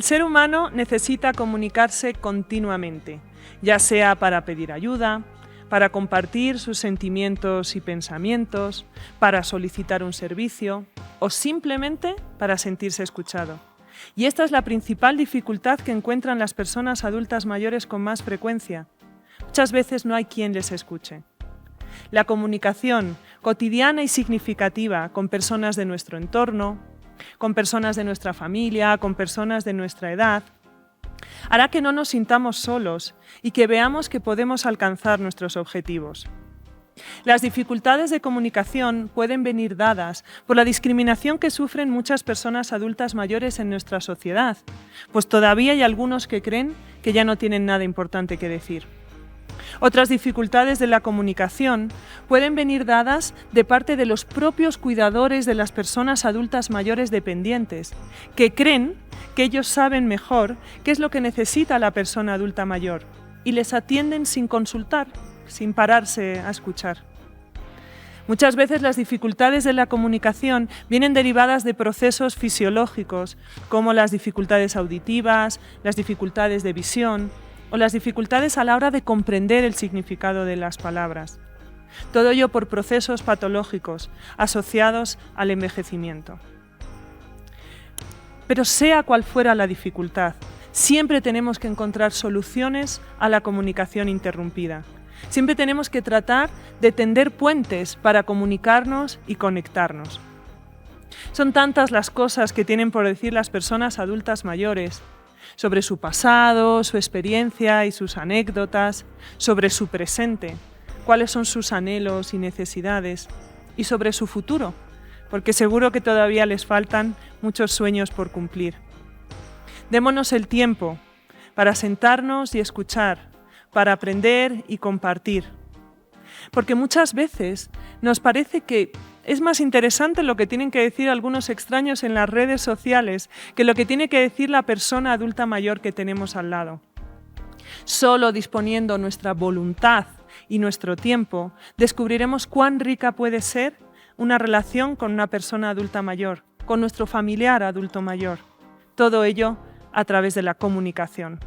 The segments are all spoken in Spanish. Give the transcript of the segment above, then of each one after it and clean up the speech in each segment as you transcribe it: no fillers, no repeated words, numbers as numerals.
El ser humano necesita comunicarse continuamente, ya sea para pedir ayuda, para compartir sus sentimientos y pensamientos, para solicitar un servicio o simplemente para sentirse escuchado. Y esta es la principal dificultad que encuentran las personas adultas mayores con más frecuencia. Muchas veces no hay quien les escuche. La comunicación cotidiana y significativa con personas de nuestro entorno, con personas de nuestra familia, con personas de nuestra edad, hará que no nos sintamos solos y que veamos que podemos alcanzar nuestros objetivos. Las dificultades de comunicación pueden venir dadas por la discriminación que sufren muchas personas adultas mayores en nuestra sociedad, pues todavía hay algunos que creen que ya no tienen nada importante que decir. Otras dificultades de la comunicación pueden venir dadas de parte de los propios cuidadores de las personas adultas mayores dependientes, que creen que ellos saben mejor qué es lo que necesita la persona adulta mayor y les atienden sin consultar, sin pararse a escuchar. Muchas veces las dificultades de la comunicación vienen derivadas de procesos fisiológicos, como las dificultades auditivas, las dificultades de visión o las dificultades a la hora de comprender el significado de las palabras. Todo ello por procesos patológicos asociados al envejecimiento. Pero sea cual fuera la dificultad, siempre tenemos que encontrar soluciones a la comunicación interrumpida. Siempre tenemos que tratar de tender puentes para comunicarnos y conectarnos. Son tantas las cosas que tienen por decir las personas adultas mayores, sobre su pasado, su experiencia y sus anécdotas, sobre su presente, cuáles son sus anhelos y necesidades, y sobre su futuro, porque seguro que todavía les faltan muchos sueños por cumplir. Démonos el tiempo para sentarnos y escuchar, para aprender y compartir. Porque muchas veces nos parece que es más interesante lo que tienen que decir algunos extraños en las redes sociales que lo que tiene que decir la persona adulta mayor que tenemos al lado. Solo disponiendo nuestra voluntad y nuestro tiempo, descubriremos cuán rica puede ser una relación con una persona adulta mayor, con nuestro familiar adulto mayor. Todo ello a través de la comunicación.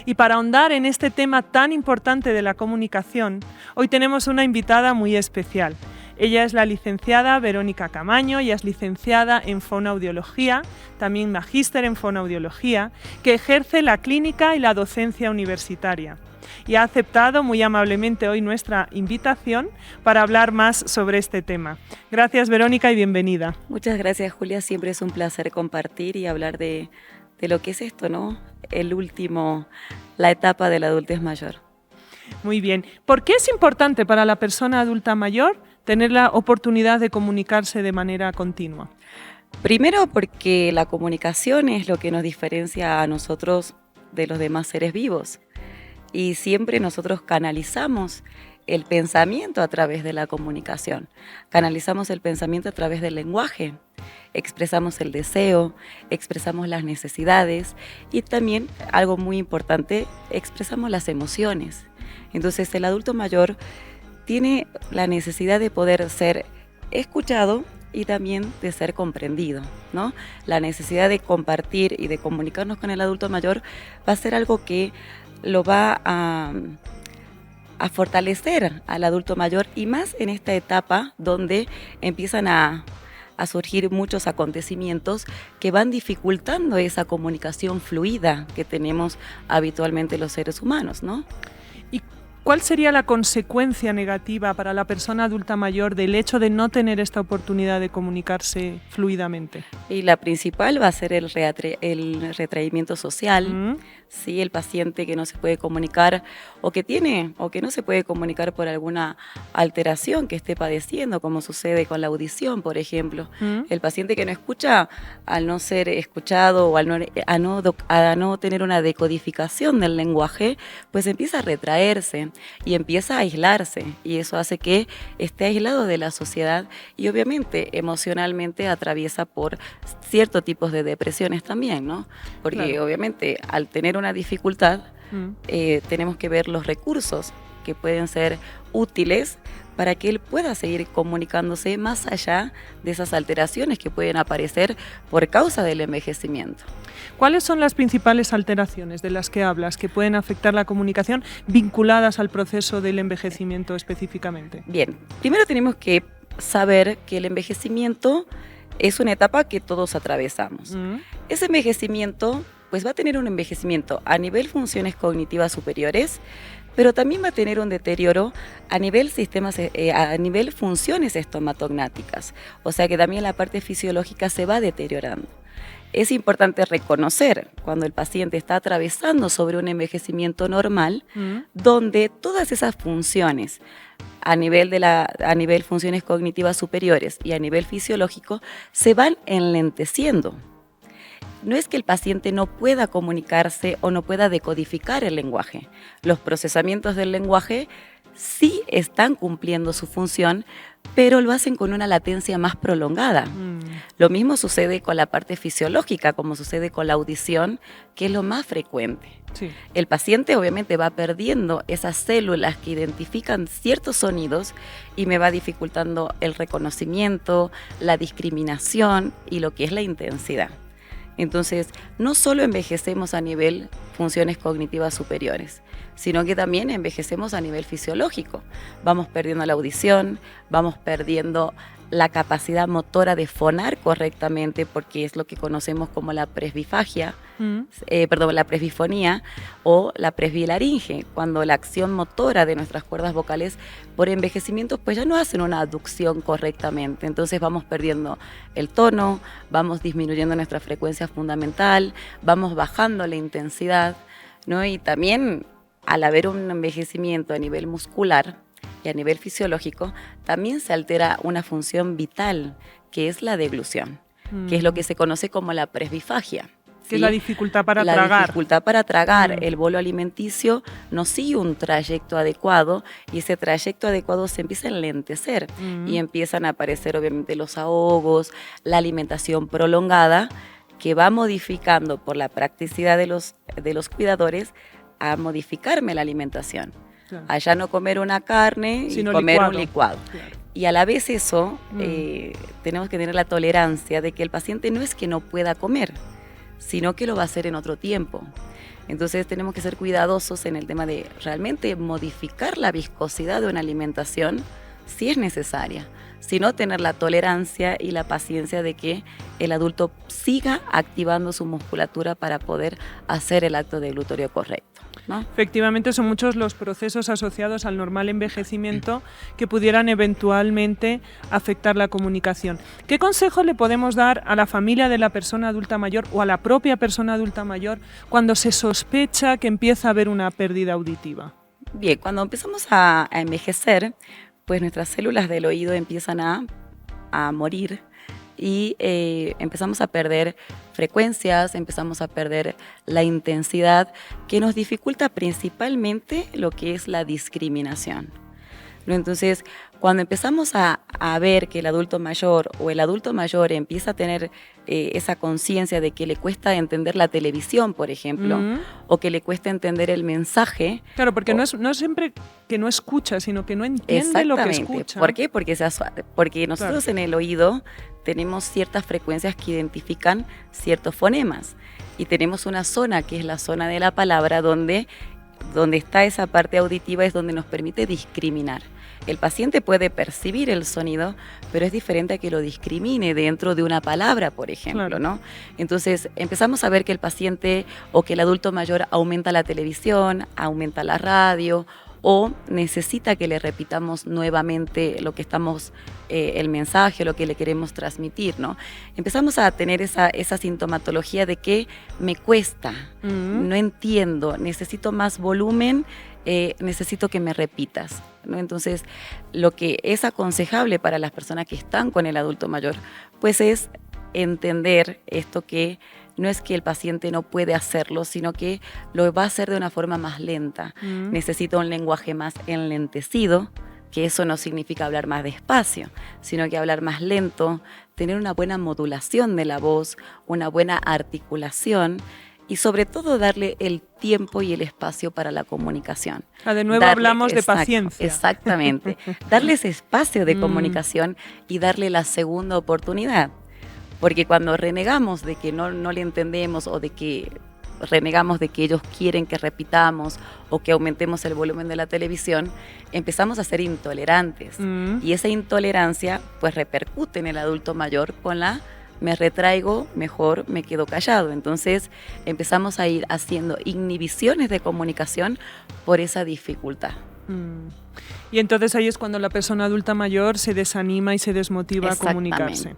Y para ahondar en este tema tan importante de la comunicación, hoy tenemos una invitada muy especial. Ella es la licenciada Verónica Camaño, ella es licenciada en fonoaudiología, también magíster en fonoaudiología, que ejerce la clínica y la docencia universitaria. Y ha aceptado muy amablemente hoy nuestra invitación para hablar más sobre este tema. Gracias, Verónica, y bienvenida. Muchas gracias, Julia. Siempre es un placer compartir y hablar de lo que es esto, ¿no? La etapa de la adultez mayor. Muy bien. ¿Por qué es importante para la persona adulta mayor tener la oportunidad de comunicarse de manera continua? Primero, porque la comunicación es lo que nos diferencia a nosotros de los demás seres vivos. Y siempre nosotros canalizamos el pensamiento a través de la comunicación. Canalizamos el pensamiento a través del lenguaje. Expresamos el deseo, expresamos las necesidades y también, algo muy importante, expresamos las emociones. Entonces, el adulto mayor tiene la necesidad de poder ser escuchado y también de ser comprendido, ¿no? La necesidad de compartir y de comunicarnos con el adulto mayor va a ser algo que lo va a fortalecer al adulto mayor, y más en esta etapa donde empiezan a surgir muchos acontecimientos que van dificultando esa comunicación fluida que tenemos habitualmente los seres humanos, ¿no? ¿Y cuál sería la consecuencia negativa para la persona adulta mayor del hecho de no tener esta oportunidad de comunicarse fluidamente? Y la principal va a ser el retraimiento social. Sí, el paciente que no se puede comunicar o que no se puede comunicar por alguna alteración que esté padeciendo, como sucede con la audición, por ejemplo. El paciente que no escucha, al no ser escuchado o a no tener una decodificación del lenguaje, pues empieza a retraerse y empieza a aislarse, y eso hace que esté aislado de la sociedad y obviamente emocionalmente atraviesa por ciertos tipos de depresiones también, ¿no? Porque claro, obviamente al tener una dificultad tenemos que ver los recursos que pueden ser útiles para que él pueda seguir comunicándose más allá de esas alteraciones que pueden aparecer por causa del envejecimiento. ¿Cuáles son las principales alteraciones de las que hablas que pueden afectar la comunicación vinculadas al proceso del envejecimiento específicamente? Bien, primero tenemos que saber que el envejecimiento es una etapa que todos atravesamos. Ese envejecimiento pues va a tener un envejecimiento a nivel funciones cognitivas superiores, pero también va a tener un deterioro a nivel a nivel funciones estomatognáticas, o sea que también la parte fisiológica se va deteriorando. Es importante reconocer cuando el paciente está atravesando sobre un envejecimiento normal, donde todas esas funciones a nivel funciones cognitivas superiores y a nivel fisiológico se van enlenteciendo. No es que el paciente no pueda comunicarse o no pueda decodificar el lenguaje. Los procesamientos del lenguaje sí están cumpliendo su función, pero lo hacen con una latencia más prolongada. Lo mismo sucede con la parte fisiológica, como sucede con la audición, que es lo más frecuente. Sí. El paciente obviamente va perdiendo esas células que identifican ciertos sonidos y me va dificultando el reconocimiento, la discriminación y lo que es la intensidad. Entonces, no solo envejecemos a nivel funciones cognitivas superiores, sino que también envejecemos a nivel fisiológico. Vamos perdiendo la audición, vamos perdiendo la capacidad motora de fonar correctamente, porque es lo que conocemos como la presbifagia, la presbifonía o la presbilaringe, cuando la acción motora de nuestras cuerdas vocales por envejecimiento pues ya no hacen una aducción correctamente. Entonces vamos perdiendo el tono, vamos disminuyendo nuestra frecuencia fundamental, vamos bajando la intensidad, ¿no? Y también al haber un envejecimiento a nivel muscular y a nivel fisiológico, también se altera una función vital, que es la deglución, que es lo que se conoce como la presbifagia. Que es la dificultad para tragar. La dificultad para tragar. El bolo alimenticio no sigue un trayecto adecuado y ese trayecto adecuado se empieza a enlentecer y empiezan a aparecer obviamente los ahogos, la alimentación prolongada, que va modificando por la practicidad de los cuidadores a modificarme la alimentación. Claro. A ya no comer una carne y comer un licuado. Claro. Y a la vez eso, tenemos que tener la tolerancia de que el paciente no es que no pueda comer, sino que lo va a hacer en otro tiempo. Entonces tenemos que ser cuidadosos en el tema de realmente modificar la viscosidad de una alimentación si es necesaria, sino tener la tolerancia y la paciencia de que el adulto siga activando su musculatura para poder hacer el acto deglutorio correcto, ¿no? Efectivamente, son muchos los procesos asociados al normal envejecimiento que pudieran eventualmente afectar la comunicación. ¿Qué consejo le podemos dar a la familia de la persona adulta mayor o a la propia persona adulta mayor cuando se sospecha que empieza a haber una pérdida auditiva? Bien, cuando empezamos a envejecer, pues nuestras células del oído empiezan a morir y empezamos a perder frecuencias, empezamos a perder la intensidad, que nos dificulta principalmente lo que es la discriminación, ¿no? Entonces, cuando empezamos a ver que el adulto mayor empieza a tener esa conciencia de que le cuesta entender la televisión, por ejemplo, o que le cuesta entender el mensaje. Claro, porque no es siempre que no escucha, sino que no entiende lo que escucha. ¿Por qué? Porque nosotros en el oído tenemos ciertas frecuencias que identifican ciertos fonemas y tenemos una zona que es la zona de la palabra donde está esa parte auditiva, es donde nos permite discriminar. El paciente puede percibir el sonido, pero es diferente a que lo discrimine dentro de una palabra, por ejemplo, claro, ¿no? Entonces empezamos a ver que el paciente o que el adulto mayor aumenta la televisión, aumenta la radio o necesita que le repitamos nuevamente lo que estamos, el mensaje, lo que le queremos transmitir, ¿no? Empezamos a tener esa sintomatología de que me cuesta, no entiendo, necesito más volumen, necesito que me repitas, ¿no? Entonces, lo que es aconsejable para las personas que están con el adulto mayor, pues es entender esto, que no es que el paciente no puede hacerlo, sino que lo va a hacer de una forma más lenta. Necesita un lenguaje más enlentecido, que eso no significa hablar más despacio, sino que hablar más lento, tener una buena modulación de la voz, una buena articulación y sobre todo darle el tiempo y el espacio para la comunicación. De nuevo hablamos de paciencia. Exactamente. Darle ese espacio de comunicación y darle la segunda oportunidad. Porque cuando renegamos de que no le entendemos o de que renegamos de que ellos quieren que repitamos o que aumentemos el volumen de la televisión, empezamos a ser intolerantes. Y esa intolerancia pues repercute en el adulto mayor con la me retraigo, mejor me quedo callado. Entonces empezamos a ir haciendo inhibiciones de comunicación por esa dificultad. Y entonces ahí es cuando la persona adulta mayor se desanima y se desmotiva a comunicarse.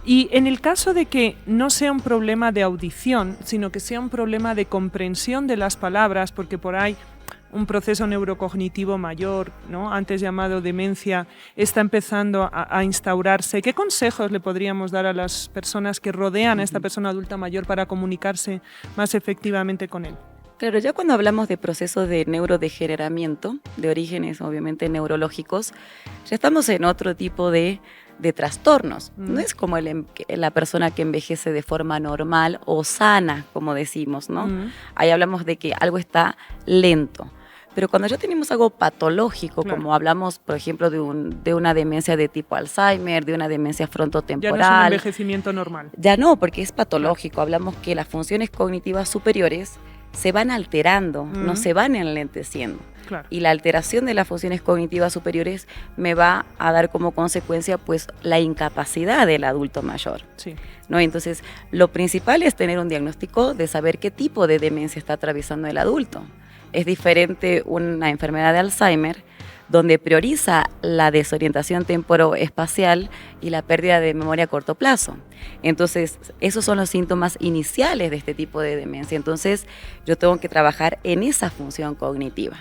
Y en el caso de que no sea un problema de audición, sino que sea un problema de comprensión de las palabras, porque por ahí un proceso neurocognitivo mayor, ¿no?, antes llamado demencia, está empezando a instaurarse. ¿Qué consejos le podríamos dar a las personas que rodean a esta persona adulta mayor para comunicarse más efectivamente con él? Claro, ya cuando hablamos de procesos de neurodegeneramiento, de orígenes obviamente neurológicos, ya estamos en otro tipo de trastornos. No es como la persona que envejece de forma normal o sana, como decimos, ¿no? Ahí hablamos de que algo está lento. Pero cuando ya tenemos algo patológico, como hablamos, por ejemplo, de una demencia de tipo Alzheimer, de una demencia frontotemporal. Ya no es un envejecimiento normal. Ya no, porque es patológico. Hablamos que las funciones cognitivas superiores se van alterando, no se van enlenteciendo. Claro. Y la alteración de las funciones cognitivas superiores me va a dar como consecuencia pues la incapacidad del adulto mayor. Sí. ¿No? Entonces, lo principal es tener un diagnóstico de saber qué tipo de demencia está atravesando el adulto. Es diferente una enfermedad de Alzheimer, donde prioriza la desorientación temporoespacial y la pérdida de memoria a corto plazo. Entonces, esos son los síntomas iniciales de este tipo de demencia. Entonces, yo tengo que trabajar en esa función cognitiva.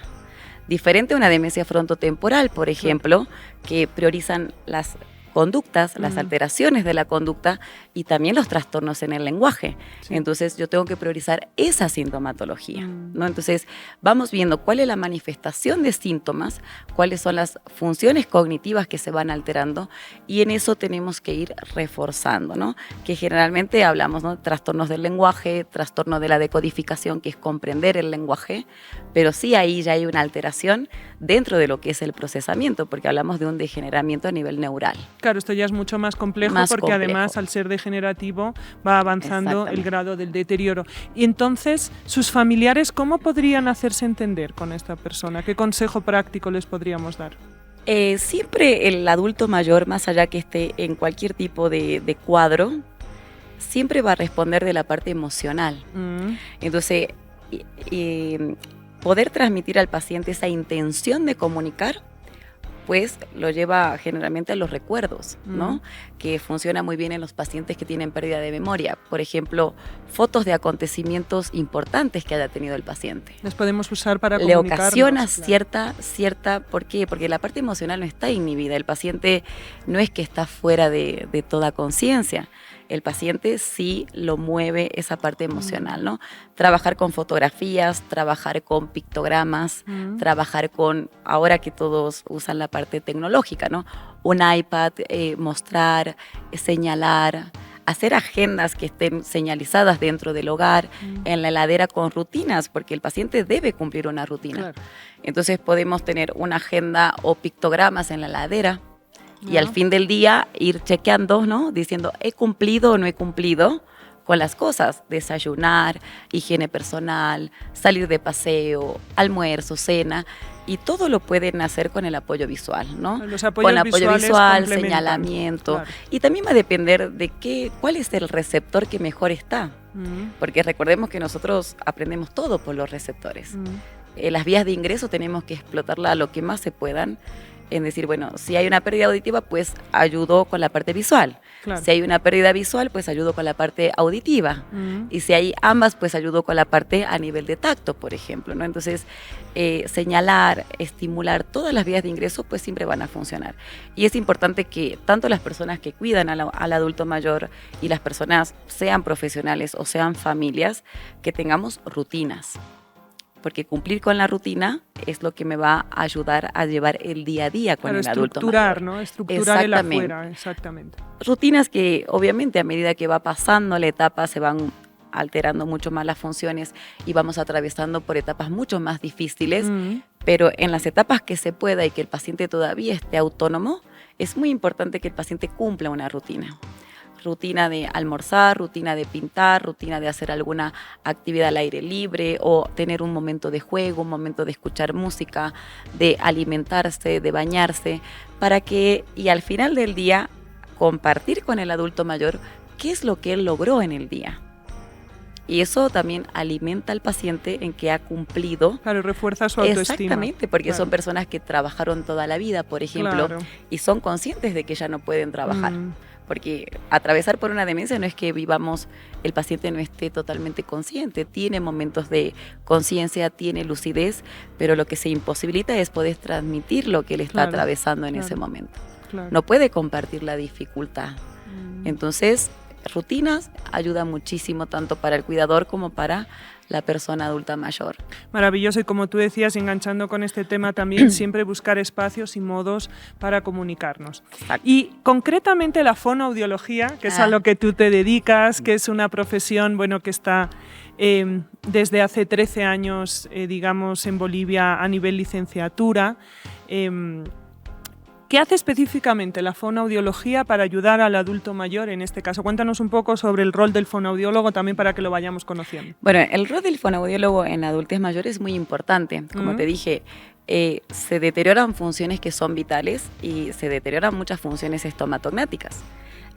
Diferente a una demencia frontotemporal, por ejemplo, que priorizan las conductas, las alteraciones de la conducta y también los trastornos en el lenguaje. Sí. Entonces yo tengo que priorizar esa sintomatología, ¿no? Entonces vamos viendo cuál es la manifestación de síntomas, cuáles son las funciones cognitivas que se van alterando y en eso tenemos que ir reforzando, ¿no? Que generalmente hablamos, ¿no?, trastornos del lenguaje, trastorno de la decodificación, que es comprender el lenguaje, pero sí ahí ya hay una alteración dentro de lo que es el procesamiento, porque hablamos de un degeneramiento a nivel neural. Claro, esto ya es mucho más complejo porque además al ser degenerativo va avanzando el grado del deterioro. Y entonces, ¿sus familiares cómo podrían hacerse entender con esta persona? ¿Qué consejo práctico les podríamos dar? Siempre el adulto mayor, más allá que esté en cualquier tipo de cuadro, siempre va a responder de la parte emocional. Entonces, poder transmitir al paciente esa intención de comunicar, pues lo lleva generalmente a los recuerdos, ¿no? Que funciona muy bien en los pacientes que tienen pérdida de memoria. Por ejemplo, fotos de acontecimientos importantes que haya tenido el paciente. Las podemos usar para comunicarnos. Le ocasiona cierta, ¿por qué? Porque la parte emocional no está inhibida. El paciente no es que está fuera de toda conciencia. El paciente sí lo mueve esa parte emocional, ¿no? Trabajar con fotografías, trabajar con pictogramas, trabajar con, ahora que todos usan la parte tecnológica, ¿no? Un iPad, mostrar, señalar, hacer agendas que estén señalizadas dentro del hogar, en la heladera con rutinas, porque el paciente debe cumplir una rutina. Claro. Entonces podemos tener una agenda o pictogramas en la heladera, y al fin del día ir chequeando, ¿no?, diciendo, ¿he cumplido o no he cumplido con las cosas? Desayunar, higiene personal, salir de paseo, almuerzo, cena, y todo lo pueden hacer con el apoyo visual, ¿no? Los apoyos con apoyo visual, señalamiento. Claro. Y también va a depender de cuál es el receptor que mejor está. Porque recordemos que nosotros aprendemos todo por los receptores. Las vías de ingreso tenemos que explotarla a lo que más se puedan. En decir, bueno, si hay una pérdida auditiva, pues ayudo con la parte visual. Claro. Si hay una pérdida visual, pues ayudo con la parte auditiva. Y si hay ambas, pues ayudo con la parte a nivel de tacto, por ejemplo, ¿no? Entonces, señalar, estimular todas las vías de ingreso, pues siempre van a funcionar. Y es importante que tanto las personas que cuidan al adulto mayor y las personas, sean profesionales o sean familias, que tengamos rutinas. Porque cumplir con la rutina es lo que me va a ayudar a llevar el día a día con el adulto mayor. ¿No? Estructurar el afuera, exactamente. Rutinas que obviamente a medida que va pasando la etapa se van alterando mucho más las funciones y vamos atravesando por etapas mucho más difíciles, pero en las etapas que se pueda y que el paciente todavía esté autónomo, es muy importante que el paciente cumpla una rutina. Rutina de almorzar, rutina de pintar, rutina de hacer alguna actividad al aire libre o tener un momento de juego, un momento de escuchar música, de alimentarse, de bañarse, para que, y al final del día, compartir con el adulto mayor qué es lo que él logró en el día. Y eso también alimenta al paciente en que ha cumplido. Claro, refuerza su autoestima. Exactamente, porque son personas que trabajaron toda la vida, por ejemplo, y son conscientes de que ya no pueden trabajar. Porque atravesar por una demencia no es que vivamos, el paciente no esté totalmente consciente, tiene momentos de conciencia, tiene lucidez, pero lo que se imposibilita es poder transmitir lo que él está atravesando en ese momento. No puede compartir la dificultad. Entonces, rutinas ayudan muchísimo tanto para el cuidador como para la persona adulta mayor. Maravilloso, y como tú decías, enganchando con este tema también, siempre buscar espacios y modos para comunicarnos. Exacto. Y concretamente la fonoaudiología, que es a lo que tú te dedicas, que es una profesión, bueno, que está desde hace 13 años, digamos, en Bolivia a nivel licenciatura. ¿Qué hace específicamente la fonoaudiología para ayudar al adulto mayor en este caso? Cuéntanos un poco sobre el rol del fonoaudiólogo también para que lo vayamos conociendo. Bueno, el rol del fonoaudiólogo en adultos mayores es muy importante. Como te dije, se deterioran funciones que son vitales y se deterioran muchas funciones estomatognáticas.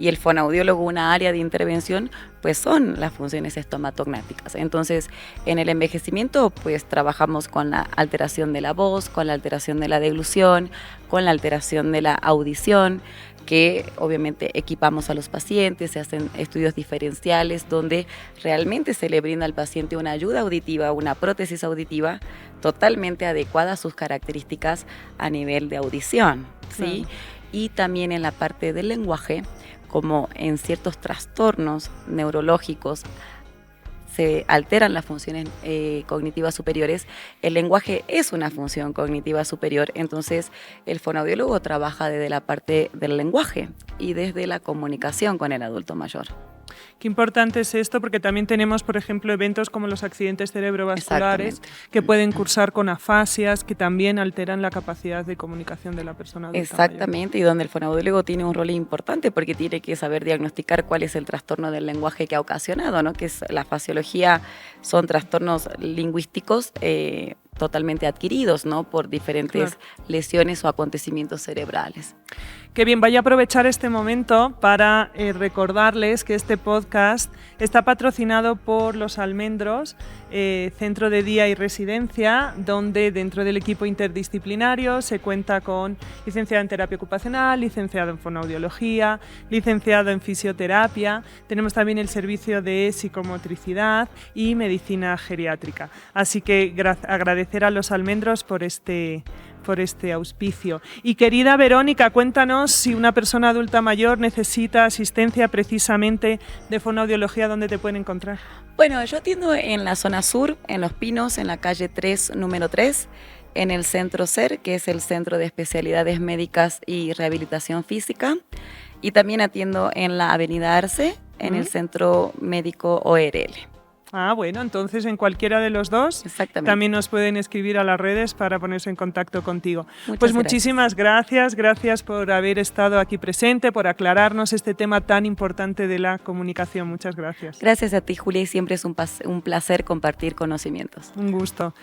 Y el fonoaudiólogo, una área de intervención, pues son las funciones estomatognáticas. Entonces, en el envejecimiento, pues trabajamos con la alteración de la voz, con la alteración de la deglución, con la alteración de la audición, que obviamente equipamos a los pacientes, se hacen estudios diferenciales donde realmente se le brinda al paciente una ayuda auditiva, una prótesis auditiva totalmente adecuada a sus características a nivel de audición, ¿sí? Y también en la parte del lenguaje, como en ciertos trastornos neurológicos se alteran las funciones cognitivas superiores, el lenguaje es una función cognitiva superior, entonces el fonoaudiólogo trabaja desde la parte del lenguaje y desde la comunicación con el adulto mayor. Qué importante es esto, porque también tenemos, por ejemplo, eventos como los accidentes cerebrovasculares que pueden cursar con afasias, que también alteran la capacidad de comunicación de la persona adulta. Exactamente, mayor. Y donde el fonoaudiólogo tiene un rol importante porque tiene que saber diagnosticar cuál es el trastorno del lenguaje que ha ocasionado, ¿no? Que es la fasiología, son trastornos lingüísticos totalmente adquiridos, ¿no? Por diferentes lesiones o acontecimientos cerebrales. Qué bien, vaya a aprovechar este momento para recordarles que este podcast está patrocinado por Los Almendros, Centro de Día y Residencia, donde dentro del equipo interdisciplinario se cuenta con licenciado en terapia ocupacional, licenciado en fonoaudiología, licenciado en fisioterapia, tenemos también el servicio de psicomotricidad y medicina geriátrica. Así que agradecer a Los Almendros por este auspicio. Y querida Verónica, cuéntanos si una persona adulta mayor necesita asistencia precisamente de fonoaudiología, ¿dónde te pueden encontrar? Bueno, yo atiendo en la zona sur, en Los Pinos, en la calle 3, número 3, en el Centro SER, que es el Centro de Especialidades Médicas y Rehabilitación Física, y también atiendo en la Avenida Arce, en el Centro Médico ORL. Ah, bueno, entonces en cualquiera de los dos también nos pueden escribir a las redes para ponerse en contacto contigo. Muchísimas gracias por haber estado aquí presente, por aclararnos este tema tan importante de la comunicación. Muchas gracias. Gracias a ti, Julia, y siempre es un placer compartir conocimientos. Un gusto.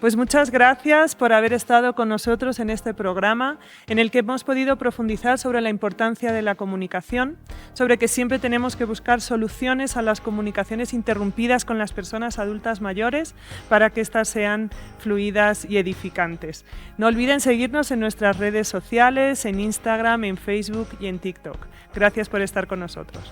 Pues muchas gracias por haber estado con nosotros en este programa en el que hemos podido profundizar sobre la importancia de la comunicación, sobre que siempre tenemos que buscar soluciones a las comunicaciones interrumpidas con las personas adultas mayores para que éstas sean fluidas y edificantes. No olviden seguirnos en nuestras redes sociales, en Instagram, en Facebook y en TikTok. Gracias por estar con nosotros.